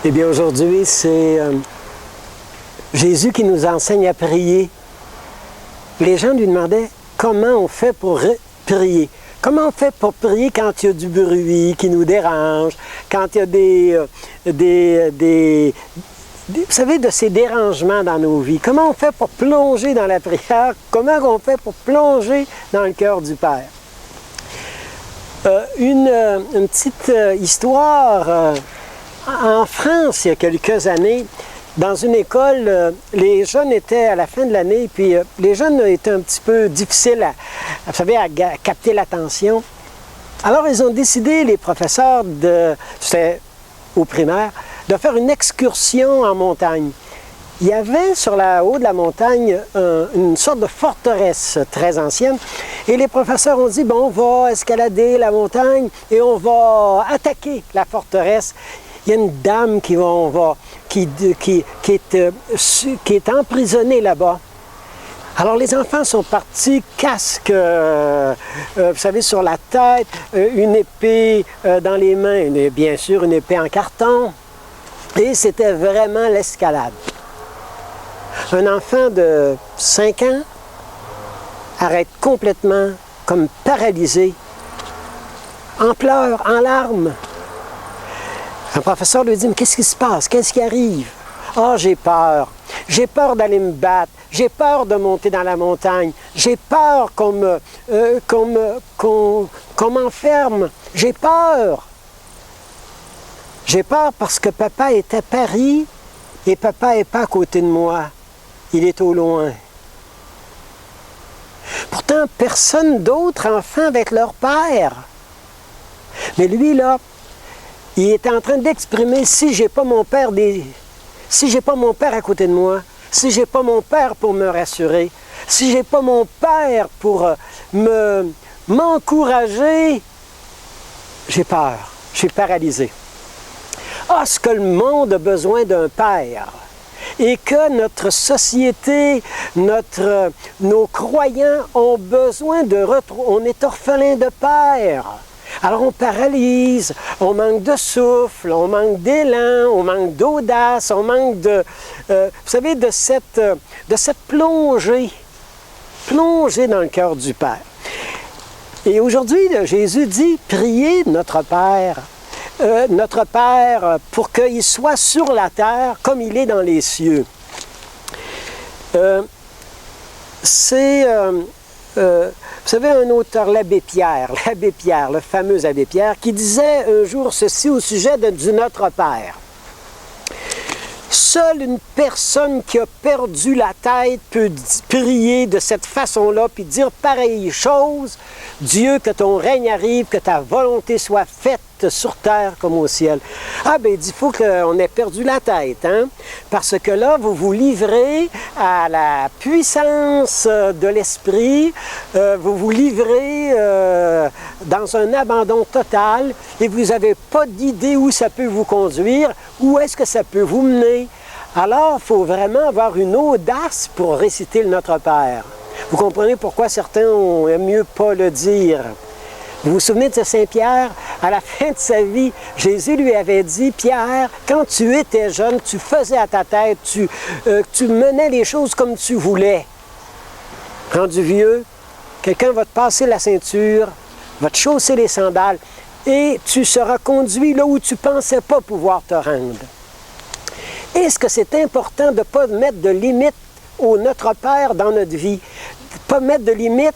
Eh bien, aujourd'hui, c'est Jésus qui nous enseigne à prier. Les gens lui demandaient comment on fait pour prier. Comment on fait pour prier quand il y a du bruit qui nous dérange, quand il y a vous savez, de ces dérangements dans nos vies. Comment on fait pour plonger dans la prière? Comment on fait pour plonger dans le cœur du Père? Une petite histoire. En France, il y a quelques années, dans une école, les jeunes étaient à la fin de l'année, puis les jeunes étaient un petit peu difficiles vous savez, à capter l'attention. Alors, ils ont décidé, les professeurs, c'était au primaire, de faire une excursion en montagne. Il y avait sur le haut de la montagne une sorte de forteresse très ancienne, et les professeurs ont dit, bon, on va escalader la montagne et on va attaquer la forteresse. Il y a une dame qui est emprisonnée là-bas. Alors les enfants sont partis, casque, vous savez, sur la tête, une épée dans les mains, bien sûr une épée en carton. Et c'était vraiment l'escalade. Un enfant de 5 ans arrête complètement, comme paralysé, en pleurs, en larmes. Un professeur lui dit, mais qu'est-ce qui se passe? Qu'est-ce qui arrive? Ah, j'ai peur. J'ai peur d'aller me battre. J'ai peur de monter dans la montagne. J'ai peur qu'on m'enferme. J'ai peur. J'ai peur parce que papa est à Paris et papa n'est pas à côté de moi. Il est au loin. Pourtant, personne d'autre enfant avec leur père. Mais lui, là, il est en train d'exprimer, si j'ai pas mon père à côté de moi, si j'ai pas mon père pour me rassurer, si j'ai pas mon père pour m'encourager, j'ai peur, je suis paralysé. Ah, ce que le monde a besoin d'un père et que notre société, nos croyants ont besoin on est orphelin de père. Alors on paralyse, on manque de souffle, on manque d'élan, on manque d'audace, on manque vous savez, de cette plongée dans le cœur du Père. Et aujourd'hui, Jésus dit, priez notre Père pour qu'il soit sur la terre comme il est dans les cieux. Vous savez, un auteur, l'abbé Pierre, le fameux abbé Pierre, qui disait un jour ceci au sujet du Notre Père. Seule une personne qui a perdu la tête peut prier de cette façon-là, puis dire pareille chose. Dieu, que ton règne arrive, que ta volonté soit faite sur terre comme au ciel. Ah ben, il faut qu'on ait perdu la tête, hein? Parce que là, vous vous livrez à la puissance de l'esprit, vous vous livrez dans un abandon total et vous n'avez pas d'idée où ça peut vous conduire, où est-ce que ça peut vous mener. Alors, il faut vraiment avoir une audace pour réciter le Notre Père. Vous comprenez pourquoi certains aiment mieux pas le dire. Vous vous souvenez de Saint-Pierre? À la fin de sa vie, Jésus lui avait dit, « Pierre, quand tu étais jeune, tu faisais à ta tête, tu menais les choses comme tu voulais. Rendu vieux, quelqu'un va te passer la ceinture, va te chausser les sandales, et tu seras conduit là où tu ne pensais pas pouvoir te rendre. » Est-ce que c'est important de ne pas mettre de limite au Notre Père dans notre vie? De ne pas mettre de limite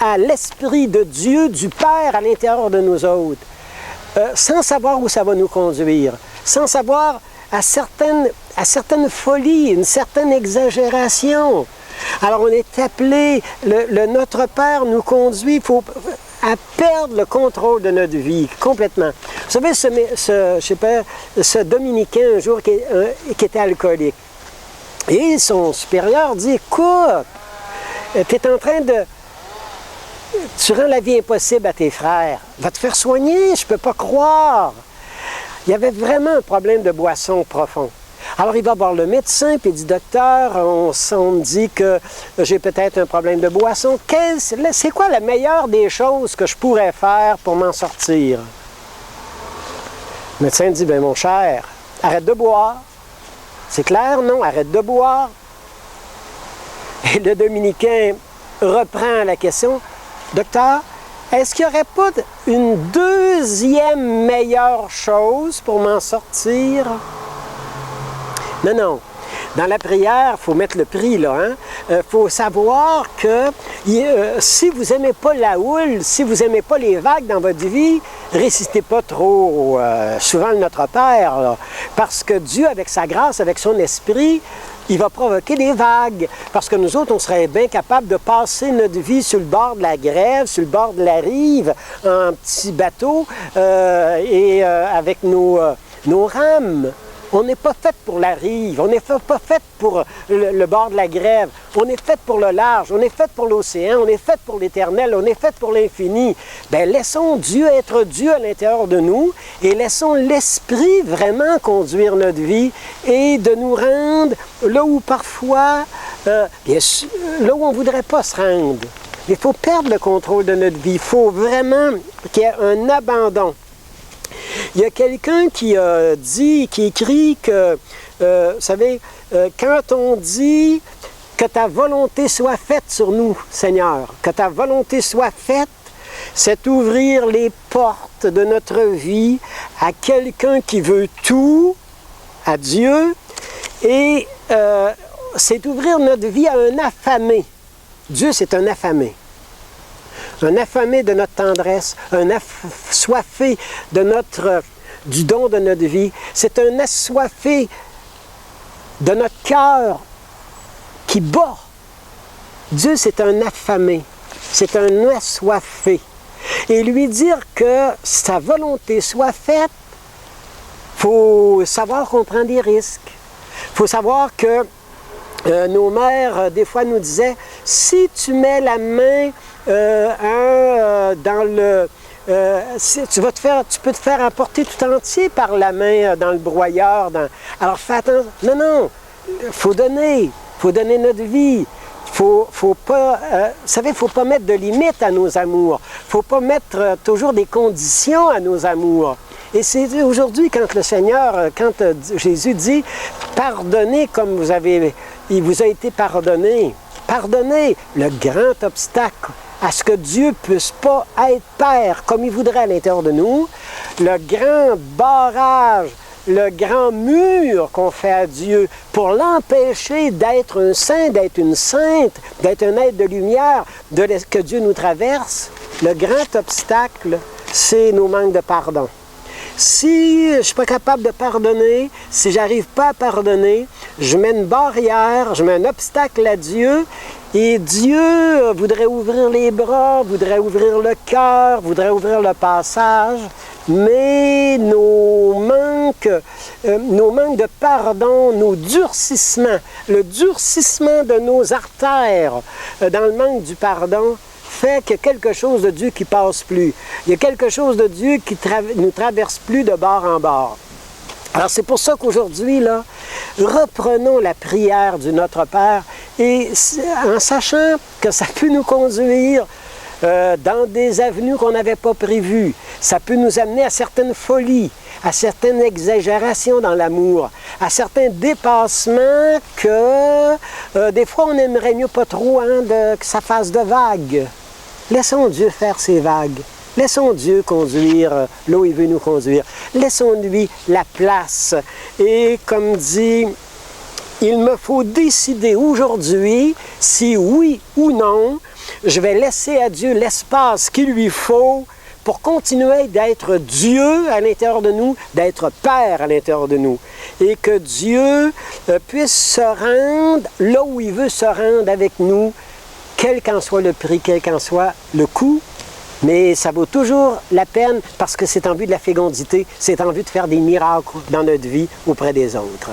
à l'Esprit de Dieu, du Père à l'intérieur de nous autres, sans savoir où ça va nous conduire, sans savoir à certaines folies, une certaine exagération. Alors on est appelé, le Notre Père nous conduit à perdre le contrôle de notre vie, complètement. Vous savez, ce dominicain un jour qui était alcoolique, et son supérieur dit, écoute, tu es en train tu rends la vie impossible à tes frères. Va te faire soigner, je ne peux pas croire. Il y avait vraiment un problème de boisson profond. Alors il va voir le médecin, puis il dit, docteur, on me dit que j'ai peut-être un problème de boisson. C'est quoi la meilleure des choses que je pourrais faire pour m'en sortir? Le médecin dit, bien mon cher, Arrête de boire. C'est clair, non? Arrête de boire. Et le dominicain reprend la question. Docteur, est-ce qu'il n'y aurait pas une deuxième meilleure chose pour m'en sortir? Non, non. Dans la prière, il faut mettre le prix, là. Hein? Faut savoir que si vous n'aimez pas la houle, si vous n'aimez pas les vagues dans votre vie, récitez pas trop souvent le Notre Père, là. Parce que Dieu, avec sa grâce, avec son esprit, il va provoquer des vagues. Parce que nous autres, on serait bien capables de passer notre vie sur le bord de la grève, sur le bord de la rive, en petit bateau, avec nos rames. On n'est pas fait pour la rive, on n'est pas fait pour le bord de la grève, on est fait pour le large, on est fait pour l'océan, on est fait pour l'éternel, on est fait pour l'infini. Bien, laissons Dieu être Dieu à l'intérieur de nous et laissons l'Esprit vraiment conduire notre vie et de nous rendre là où parfois, là où on ne voudrait pas se rendre. Il faut perdre le contrôle de notre vie, il faut vraiment qu'il y ait un abandon. Il y a quelqu'un qui écrit que, vous savez, quand on dit que ta volonté soit faite sur nous, Seigneur, que ta volonté soit faite, c'est ouvrir les portes de notre vie à quelqu'un qui veut tout, à Dieu, et c'est ouvrir notre vie à un affamé. Dieu, c'est un affamé de notre tendresse, un assoiffé du don de notre vie. C'est un assoiffé de notre cœur qui bat. Dieu, c'est un affamé, c'est un assoiffé. Et lui dire que sa volonté soit faite, il faut savoir qu'on prend des risques. Il faut savoir que nos mères, des fois, nous disaient, si tu mets la main dans le... tu peux te faire emporter tout entier par la main dans le broyeur. Alors fais attention. Non, non. Il faut donner notre vie. Faut pas, vous savez, il ne faut pas mettre de limites à nos amours. Il ne faut pas mettre toujours des conditions à nos amours. Et c'est aujourd'hui quand le Seigneur, quand Jésus dit « Pardonnez comme il vous a été pardonné ». Pardonnez le grand obstacle à ce que Dieu ne puisse pas être Père comme il voudrait à l'intérieur de nous, le grand barrage, le grand mur qu'on fait à Dieu pour l'empêcher d'être un saint, d'être une sainte, d'être un être de lumière, que Dieu nous traverse, le grand obstacle, c'est nos manques de pardon. Si je ne suis pas capable de pardonner, si je n'arrive pas à pardonner, je mets une barrière, je mets un obstacle à Dieu, et Dieu voudrait ouvrir les bras, voudrait ouvrir le cœur, voudrait ouvrir le passage, mais nos manques de pardon, nos durcissements, le durcissement de nos artères dans le manque du pardon, fait qu'il y a quelque chose de Dieu qui ne passe plus. Il y a quelque chose de Dieu qui nous traverse plus de bord en bord. Alors c'est pour ça qu'aujourd'hui, là, reprenons la prière du Notre Père et en sachant que ça peut nous conduire dans des avenues qu'on n'avait pas prévues. Ça peut nous amener à certaines folies, à certaines exagérations dans l'amour, à certains dépassements que des fois on n'aimerait mieux pas trop que ça fasse de vagues. Laissons Dieu faire ses vagues. Laissons Dieu conduire là où il veut nous conduire. Laissons-lui la place. Et comme dit, il me faut décider aujourd'hui si oui ou non, je vais laisser à Dieu l'espace qu'il lui faut pour continuer d'être Dieu à l'intérieur de nous, d'être Père à l'intérieur de nous. Et que Dieu puisse se rendre là où il veut se rendre avec nous, quel qu'en soit le prix, quel qu'en soit le coût. Mais ça vaut toujours la peine parce que c'est en vue de la fécondité, c'est en vue de faire des miracles dans notre vie auprès des autres.